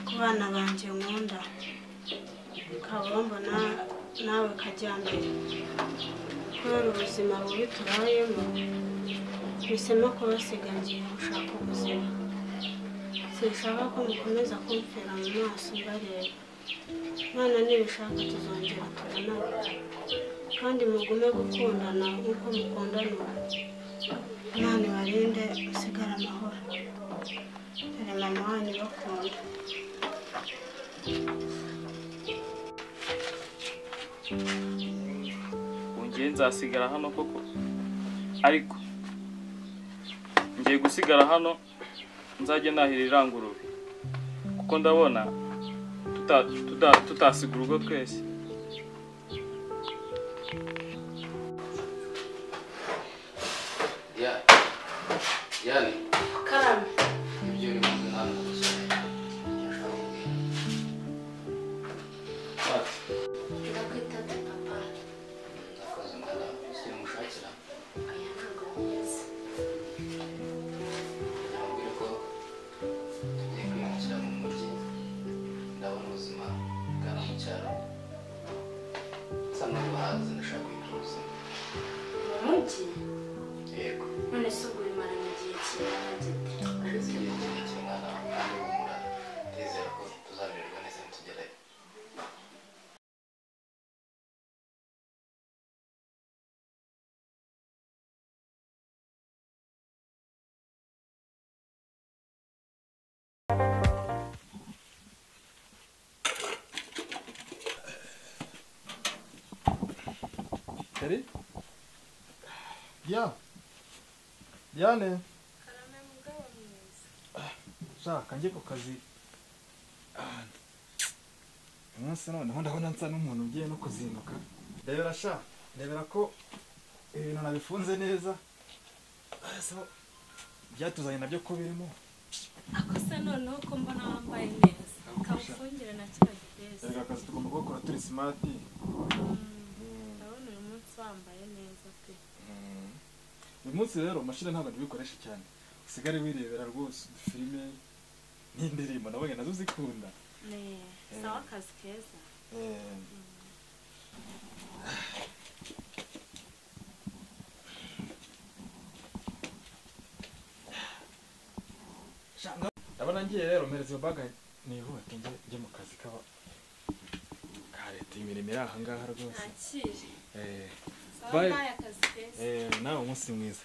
ku bana banjye nkunda Kabombo nawe Kajyambere kubera ubuzima bubi tubayemo bisema kubasiga ngiye gushaka ubuzima sinshaka ko mukomeza kumfera mu maso mbareba Imana nibishaka tuzongera tubonane kandi mugume gukundana nk'uko mukundana Imana ibarinde musigare amahoro dore mama wanyu bakunda Ungiye nzasigara hano koko ariko ngiye gusigara hano nzajye nahira irangurube kuko ndabona tutasiga urugo twese Yani Karame ibyo uri mu nana ndakwita papa akoze mwana simushakira aya ntabwo neza nabwira ko tugiye kwimukira mu mujyi ndabona ubuzima bwana mu cyaro nsa n'ubuhanzi ndashaka kwiga ubuzima mu mujyi yego none se ubwo bimaranye igihe kingana gite hashize igihe kirekire mwana kandi humura ndizera ko tuzamererwa neza nitugerayo Kari? Diane. Karame mugabo mwiza Shaka njye ku kazi. Umunsi noneho ndabona nsa n'umuntu ugiye no kuzinduka. Ndebera ko ibintu nabifunze neza. So byatuzanye nabyo ko birimo. akose noneho ko mbona wambaye neza kamufungire na kira giteza Reka akazi tugomba gukora turi smart. ndabona uyu munsi wambaye neza pe Uyu munsi rero mashine ntabwo ndibikoresha cyane. Usigare wirebera rwose filime n'indirimbo nabonye nazo zikunda. ne sawa akazi keza Ndabona ngiye rero mpereza baga nihute njye mu kazi kaba kareta imirimo iri aha ngaha rwose. akiri sawa Bye. naye akazi keza Nawe umunsi mwiza.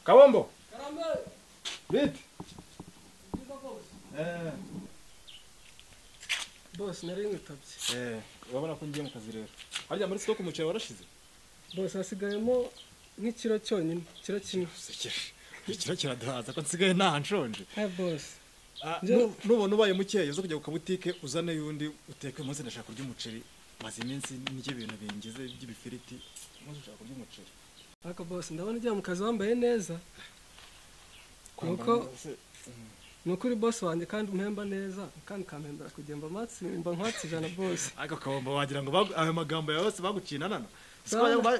Kabombo. Karame. Bite? Ndiba boss. Boss nari ngitabye. Urabona ko ngiye mu kazi rero. Harya muri stock umuceri warashize? Boss hasigayemo nk'ikiro cyonyine, kiro kimwe. Sekeje. Ikiro kiraduhaza ko nsigaye nta nshonje. Boss. Nubona ubaye mukeya uzo kujya ku kabutike uzane yundi uteke umunsi ndashaka kurya umuceri. Maze iminsi n'icyo ibintu bingize by'ibifiriti. Umunsi ushaka kurya umuceri. Aka boss ndabona ujya mu kazi wambaye neza. Nuko uri boss wanjye kandi umpemba neza kandi kampembera kugemba amatsi mba nkwatsi ijana boss. Ariko kabombo wagira ngo ayo magambo yose bagucinana.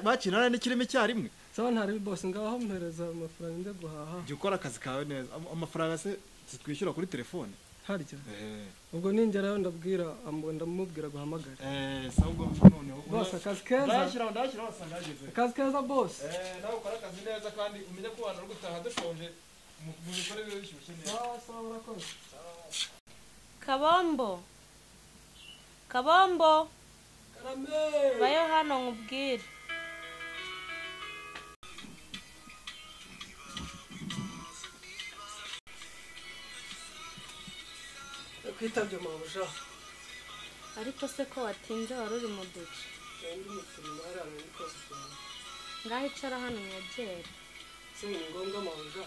Bacinana n'ikirimi cyarimwe. Sawa ntari boss ngaho mpereza amafaranga nde guhaha. Jya ukora akazi kawe neza. Amafaranga se twishyura kuri telefone. Harya. Ubwo ningerayo ndabwira ndamubwira guhamagara. Sabwo noneho. Boss akazi keza. Ndashyira wasanga ageze. Akazi keza boss. Nawe ukora akazi neza kandi umenye ko abantu gutaha dushonje mu bikore byo bishyushye neza. Sawa urakoze. Kabombo Karame. bayo hano nkubwire Kwitabye mabuja. ariko se ko watinze wari uri mu duce Ndi mufirima arana nikoze cyane. ngaho icara hano nyegere Si ngombwa mabuja.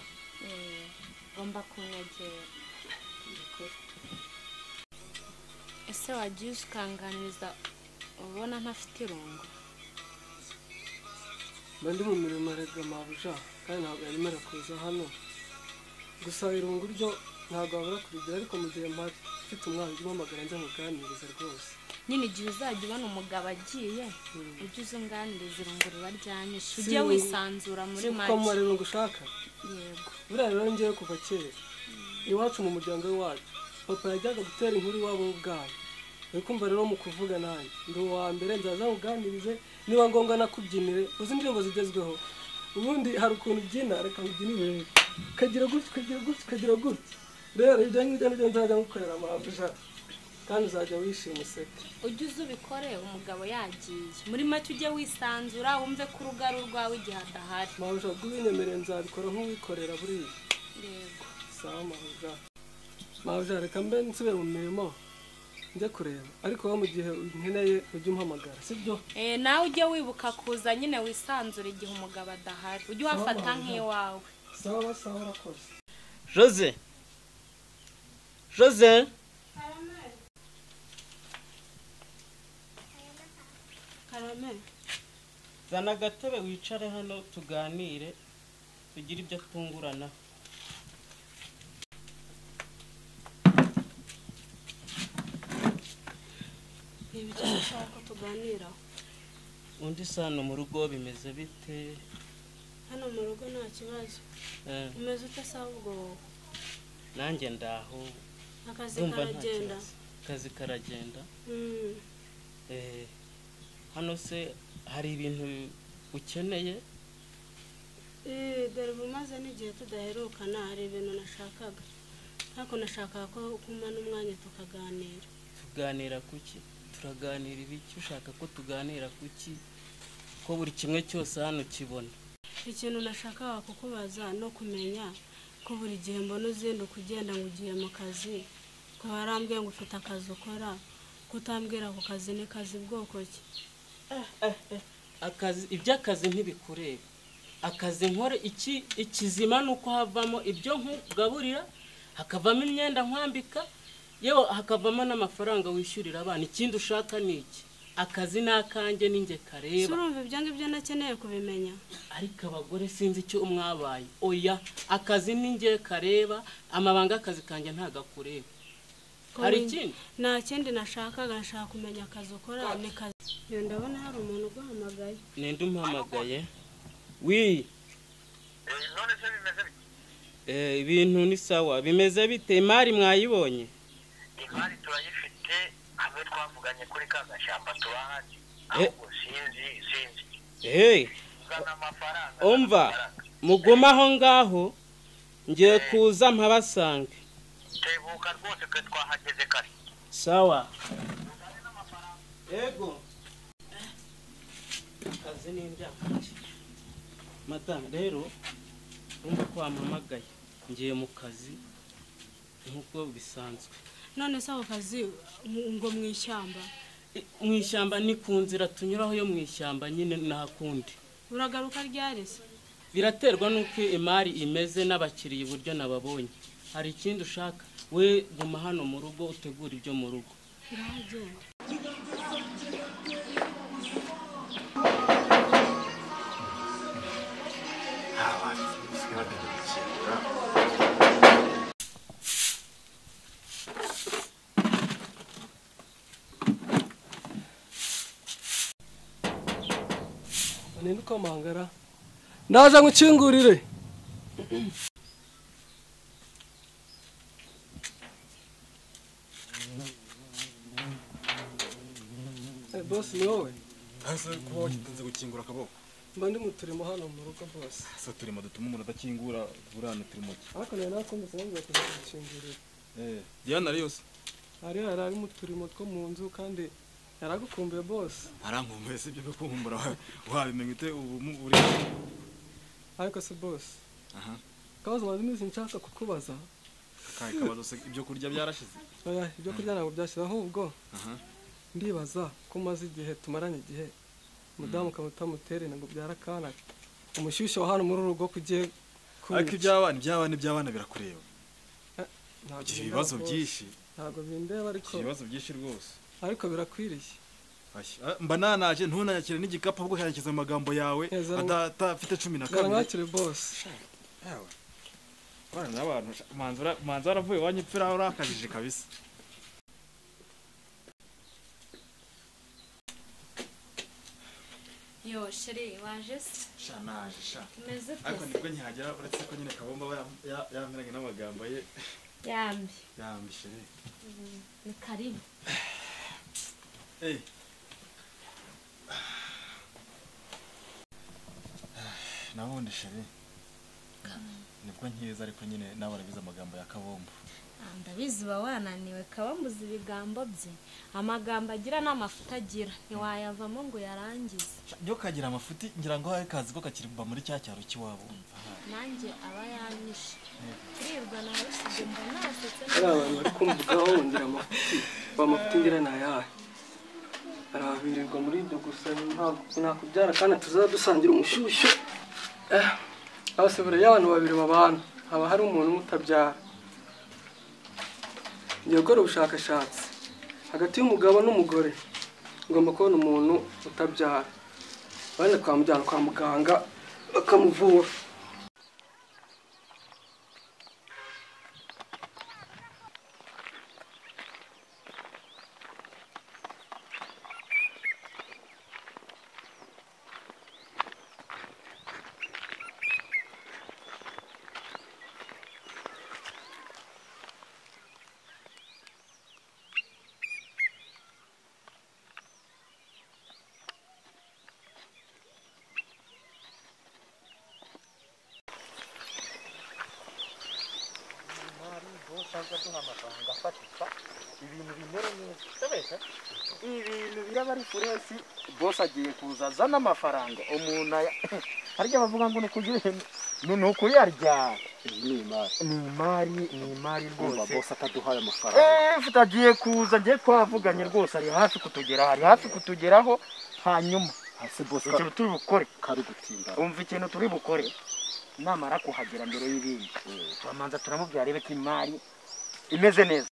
ngomba kunyegera ese wagiye ukanganiriza ubona ntafite irungu Ndi mu mirimo rega mabuja kandi ntabwo yemera kuza hano. Gusa irungu ryo ntabwo wabura kurigira ariko mu gihe mfite umwana ugomagara njya muganiriza rwose. nyine igihe uzajya ubona umugabo agiye ujye uzunganiriza irunguru baryanyishe ujye wisanzura muri make ko marero ngushaka yego buriya rero ngiye kuva kera iwacu mu muryango w'iwacu papa yajyaga gutera inkuru iwabo w'ubwana uri kumva rero mu kuvuga nanjye ndi uwa mbere nzaza nkuganirize niba ngombwa nakubyinire uzi indirimbo zigezweho ubundi hari ukuntu ubyina reka ngubyinire kagira gutya rero ibyo ngibyo nibyo nzajya ngukorera amabuja kandi uzajya wishima useke ujye uza ubikore umugabo yagiye muri make ujye wisanzura wumve ko urugaru rwawe igihe adahari mabuja bw'ibinyemerere nzabikora nk'uwikorera buriya yego sawa mabuja reka mbe nsubire mu mirimo njye kureba ariko wowe mu gihe nkeneye ujye umpamagara sibyo nawe ujye wibuka kuza nyine wisanzura igihe umugabo adahari ujye uhafata nk'iwawe sawa urakoze Jose Karame zana agatebe wicare hano tuganire tugire ibyo twungurana ibyo ushaka ko tuganira undi sano mu rugo bimeze bite hano mu rugo nta kibazo umeze ute se ahubwo nanjye ndaho akazi karagenda akazi karagenda hano se hari ibintu ukeneye dore bumaze n'igihe tudaherukana hari ibintu nashakaga ariko nashakaga ko kumana umwanya tukaganira kuki turaganira ibiki ushaka ko tuganira kuki ko buri kimwe cyose hano kibona ikintu nashakaga kukubaza no kumenya ko buri gihe mbona uzinduka ugenda ngo ugiye mu kazi ko warambwiye ngo ufite akazi ukora kutambwira ako kazi ni kazi bwoko ki akazi iby'akazi ntibikureba akazi nkore ikizima nuko havamo ibyo nkugaburira hakavamo imyenda nkwambika yewe hakavamo n'amafaranga wishyurira abana ikindi ushaka ni iki akazi n'akanjye ninjye kareba surumva ibyo ngibyo nakeneye kubimenya ariko abagore sinzi icyo umwabaye oya akazi ninjye kareba amabanga akazi kanjye ntagakureba hari ikindi nta kindi nashakaga nashaka kumenya akazi ukora ni kazi yo ndabona hari umuntu uguhamagaye ninde umpamagaye none se bimeze bite ibintu ni sawa bimeze bite imari mwayibonye imari turayifite hamwe twavuganye kuri ka gashyamba tubahanye ahubwo sinzi uzana amafaranga umva muguma aho ngaho ngiye kuza mpabasange tebuka rwose twe twahageze kare sawa yego akazi n'indyamake madame rero urumva ko wampamagaye ngiye mu kazi nk'uko bisanzwe none se ako kazi ngo mu ishyamba ni ku nzira tunyuraho yo mu ishyamba nyine nahakundi uragaruka ryari se biraterwa n'uko imari imeze n'abakiriya uburyo nababonye hari ikindi ushaka we guma hano mu rugo utegura ibyo mu rugo ngagenda ninde ukomangara ndaje ngukingurire boss ni wowe hasa kuba wagitanze gukingura akaboko mba ndi mu turimo hano mu rugo boss hasa turimo dutuma umuntu adakingura burano turimo ariko nawe nakumvise ngiye kuza gukingurira Diana ari yose ari mu turimo two mu nzu kandi yaragukumbuye boss arankumbuye se ibyo kukumbura wabimenye ute ubu uri ariko se boss kabazo maze iminsi nshaka kukubaza akaye kabazo se ibyo kurya byarashize oya ibyo kurya ntabwo byashize ahubwo ndibaza ko maze igihe tumaranye igihe mudamu kamutamutere ngo byarakana umushyushyo wa hano muri urugo kugiye ariko iby'abana birakureba ntabwo ibibazo byinshi ntabwo bindeba ariko ibibazo byinshi rwose ariko birakwiriye mba nanaje ntunanyakire n'igikapu ahubwo cyanyakiza mu magambo yawe adafite 12 mwakire boss yawe bana n'abantu manzura waravuye wanyipfira urakajije kabisa Yo sheri waje se sha naje sha umeze ariko ute nibwo nkihagera uretse ko nyine kabomba yameranye n'amagambo ye yambi sheri ni karibu nabundi sheri nibwo nkiza ariko nyine nawe arabize amagambo ya kabombo ndabizi uba wananiwe kabambuza ibigambo bye amagambo agira n'amafuta agira ntiwayavamo ngo yarangize byo kagira amafuti ngira ngo hari kazi ko kakiri kuva muri cya cyaro cy'iwabo nanjye aba yanyishe turirwa nawe usibye mba nasetse hari abantu bari kumvugaho ngira amafuti amafuti ngira nayahe arabirirwa muri ibyo gusa nakubyara kandi tuzadusangira umushyushyu abase buriya abantu babiri babana haba hari umuntu umutabyara ngiye gukora ubushakashatsi hagati y'umugabo n'umugore ngomba kubona umuntu utabyara bane twamujyana kwa muganga bakamuvura ibintu biraba ari furesi bose agiye kuza azana amafaranga umuntu harya bavuga ngo ni ukuyarya ni imari rwose bose ataduhaye amafaranga tutagiye kuza ngiye twavuganye rwose ari hafi kutugeraho hanyuma ikintu turi bukore kari gutinda umva ikintu turi bukore namara kuhagera mbere y'ibindi turamanza turamubwira rebe ko imari imeze neza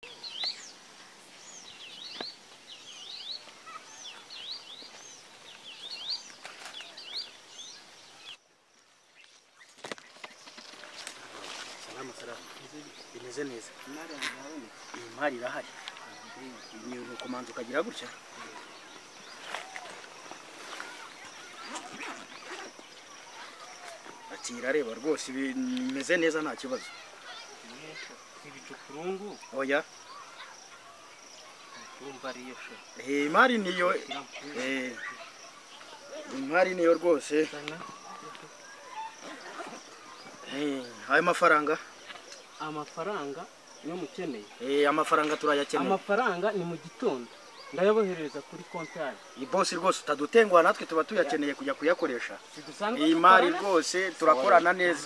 imeze neza iyi mari irahari ni ukumanza ukagira gutya ati irareba rwose bimeze neza nta kibazo ibicukurungu oya urumva ariyo sho imari niyo rwose ayo mafaranga niyo mukeneye amafaranga turayakeneye amafaranga ni mu gitondo ndayaboherereza kuri kontari iyi bosi rwose utadutenguha natwe tuba tuyakeneye kujya kuyakoresha iyi mari rwose turakorana neza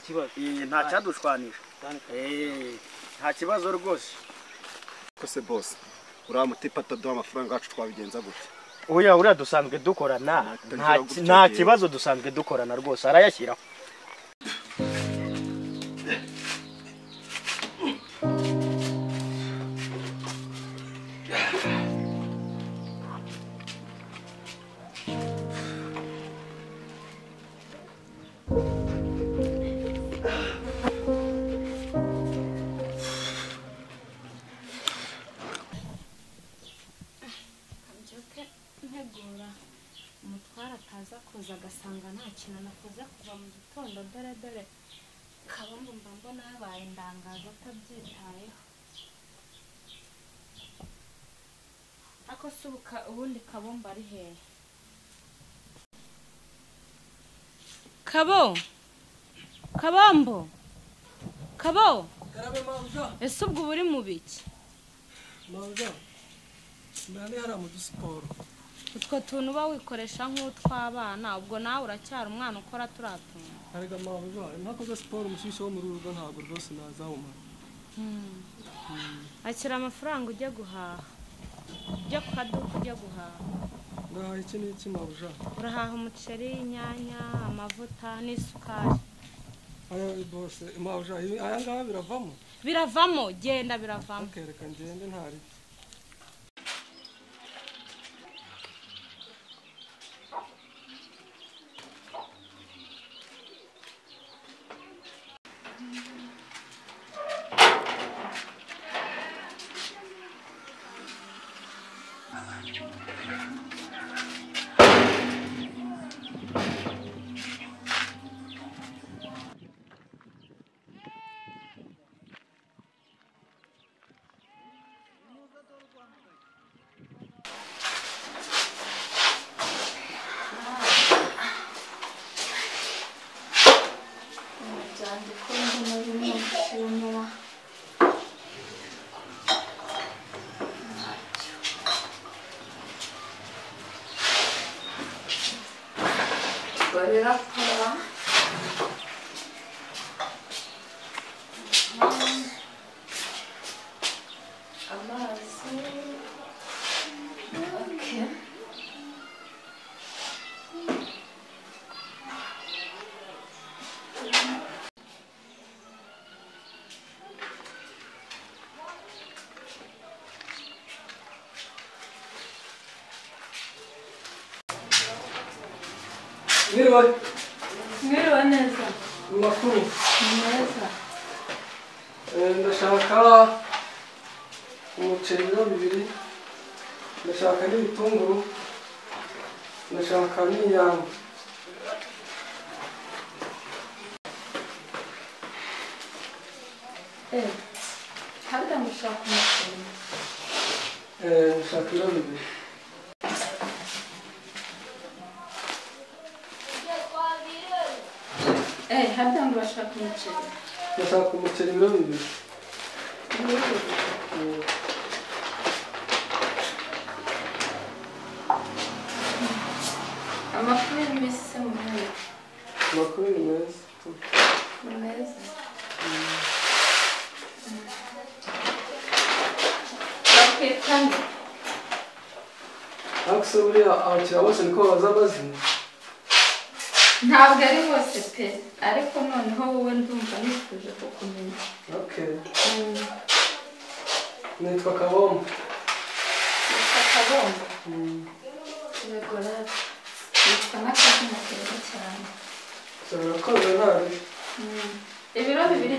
nta cyadushwanisha nta kibazo rwose ko se boss uriya mutipa ataduha amafaranga yacu twabigenza gutya uriya dusanzwe dukorana nta kibazo dusanzwe dukorana rwose arayashyiraho umutwara ataza kuza agasanga nta kintu nakoze kuva mu gitondo dore kabombo mba mbona yabaye indangazo atabyitayeho ako se ubundi kabombo ari hehe kabombo ese ubwo buri mu biki mawuja mbere hari mu siporo utwo tuntu uba wikoresha nk'utw'abana ubwo nawe uracyari umwana ukora turatunga arega mawuja ntakoze siporo umushyushyu wo mu rugo ntabwo rwose nazawumara akira amafaranga ujye guhaha ujye ku kaduka ujye guhaha ngahaha iki n'iki mawuja urahaha umuceri inyanya amavuta n'isukari aya bose mawuja aya ngaya biravamo genda biravamo reka ngende ntari rirakora amazi okay. Mwiriwe neza. Makuru. Neza. Ndashaka umuceri bibiri. Ndashaka n'ibitunguru. Ndashaka n'inyama. Harda mushaka umuceri. Ndashaka bibiri. Harda ngo bashaka umuceri. Ndashaka umuceri bibiri. Amakuru y'iminsi se muheye. Amakuru ni meza. Ni meza. Bakwitane. Ariko se buriya abakiriya bose niko baza amazina? Ntabwo ari bose pe, ariko noneho wowe ndumva nifuje kukumenya. Okay. Nitwa Kabombo. Nitwa Kabombo? Yego rero. Nitwa n'akazina keza cyane. Urakoze nawe. Ibiro bibiri?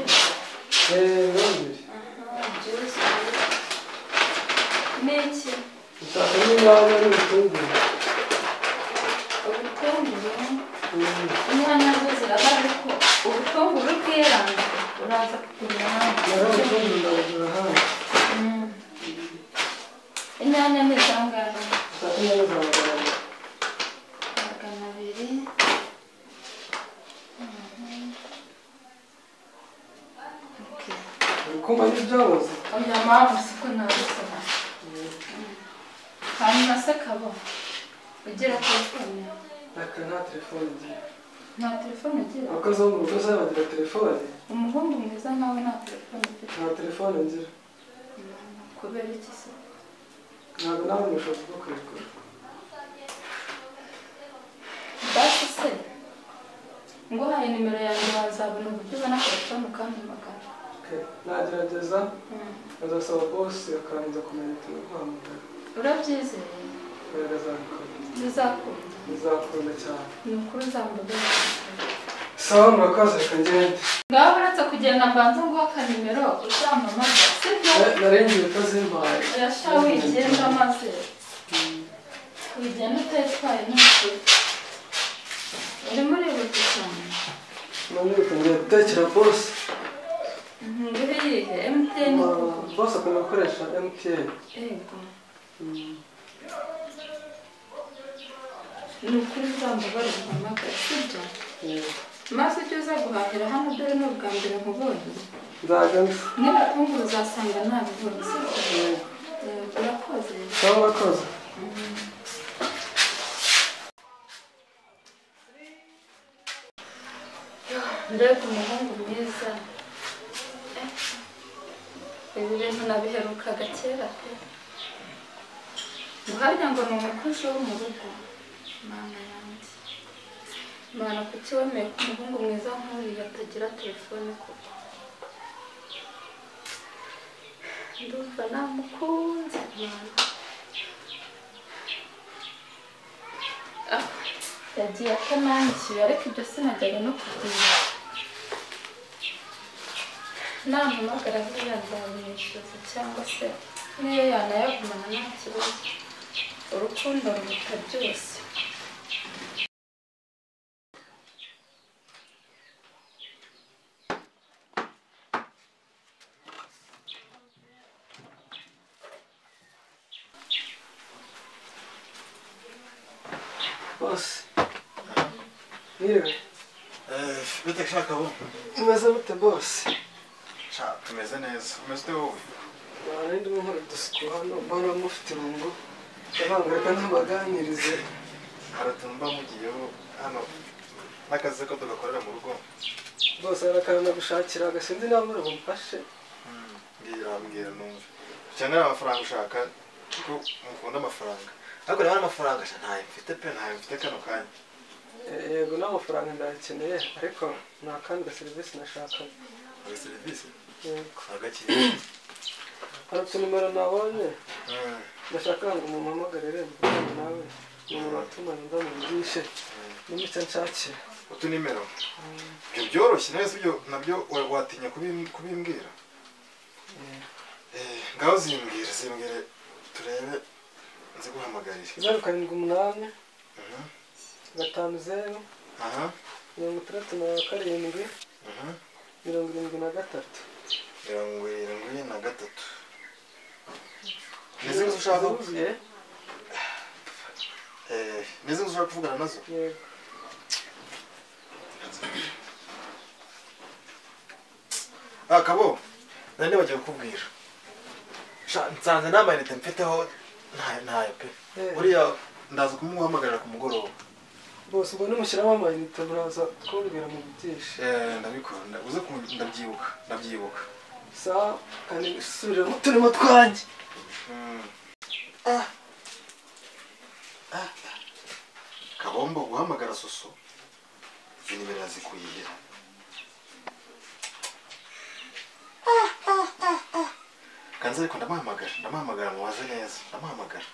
Ibiro bibiri. Byose. N'iki? Nshaka n'inyanya n'ibitunguru. Ubutunguru? Inyanya zo zirahari ariko ubutunguru bwiranga uraza kugurira hano. Naho ubutunguru ndabugura hano. Inyanya ni izangahe? Nshaka inyanya za magana. Magana abiri. Kumva n'ibyaboze? Oya mama siko nabisoma. Hanyuma se Kabo ugira telefone? Aka nta telefone ngira. Nta telefone ugira? Abakozi bo mu rugo se bagira telefone? Umuhungu mwiza nawe nta telefone ufite? Nta telefone ngira. Kubera iki se? Ntabwo nawe ubushobozi bwo kuyigura. Basi se nguhaye nimero yanjye wazabona uburyo ubona telefone ukampamagara. Nagerageza azasaba bosi akanza kumenya guhamagara. Urabyizeye? Azabikora. Bizakunda? Bizakunda cyane. Ni ukuri uzamubona. Sawa murakoze reka ngende. Ngaho uretse kugenda mbanza nguha akanimero uzampamagara sibyo? Narengeje utazimpaye. Yasha wigenda maze wigenda utayitwaye n'ukuri. Urimo uribuka cyane? Nanibuka ngiye gutekera bosi. Ngiri yihe? MTN koko? Bosi akunda gukoresha MTN. Yego. Ni ukuri uzambabare umpamagare sibyo? Maze ujye uza guhahira hano dore ni ubwa mbere nkubonye. Nzaga nzi. N'ibitunguru uzasanga ntabibonye sibyo? Urakoze. Sawa urakoze. Mbega umuhungu mwiza. Ibi bintu nabiherukaga kera pe. Nguharya ngo ni umukozi wo mu rugo. Mana yanjye. Mana kuki wemeye ko umuhungu mwiza nk'uriya atagira telefone koko. Ndumva namukunze. Yagiye atananyishyuye ariko ibyo sinajyaga no kugira. Nampamagara buriya nzabimwishyuza cyangwa se niyo yanayagumana nta kibazo. Urukundo ruruta byose. Bosi. Mwiriwe. Bite shaka bo? Umeze gute bosi? Tumeze neza. Umeze ute wowe? Nari ndimo nkora udusuku hano mbona mufite irungu. Ndabanga reka ntabaganirize. Haratumba mugiyeho hano n'akazi ko tugakorera mu rugo. Bose arakantu gushakira agasinzi nawe muri bumfashe. Mbwira numva. Cyangwa amafaranga ushaka kuko mukunda amafaranga. Ariko rero amafaranga ntayo mfite pe ntayo mfite kano kanya. Yego n'amafaranga ndayakeneye ariko nta kandi serivisi nashaka. Serivisi? Yego. Agakira. Hari utunimero nabonye. Ndashaka ngo mumpamagarire mvugane nawe. Umuntu watumanye ndamugishe. N'imico nshakira. Utunimero? Ibyo byoroshye neza ibyo nabyo watinya kubimbwira. Ngaho zimbwire turebe nzi guhamagarira. 078 5 aha 37 73 73 Nizo ushaka nizo ushaka kuvugana nazo? Yego. Kabo nande bagiye kukubwira. Nsanze n'amayinite mfiteho ntayo pe. Buriya ndaza kumuhamagarira ku mugoroba. Bose ubwo nimushyiramo amayinite muraza twongera mu byinshi. Ndabikunda uze ndabyibuka. Sawa kandi subira mu turimo twanjye. Kabombo guhamagara Soso. Nimero yazikuyigira. Kanze ariko ndamuhamagara mubaze neza. Ndamuhamagara.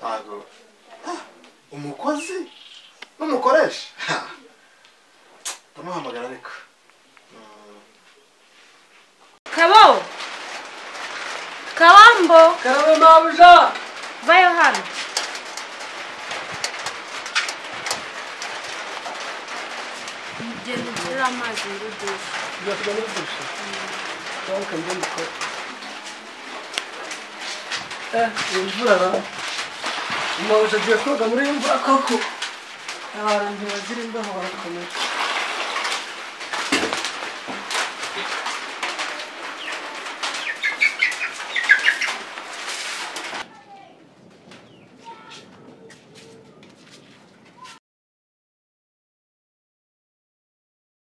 Ago. Umukozi? N'umukoresha? Ndamuhamagara ariko. Kabo! Kabambo! Karabe mabuja! Vayo hano. Ngenda ushyira amazi muri dushe. Uzakujya muri dushe? Cyangwa ukagenda ukora. Imvura ra. Mabuja agiye koga muri iyi mvura koko. Abantu bagira imbeho barakomeye.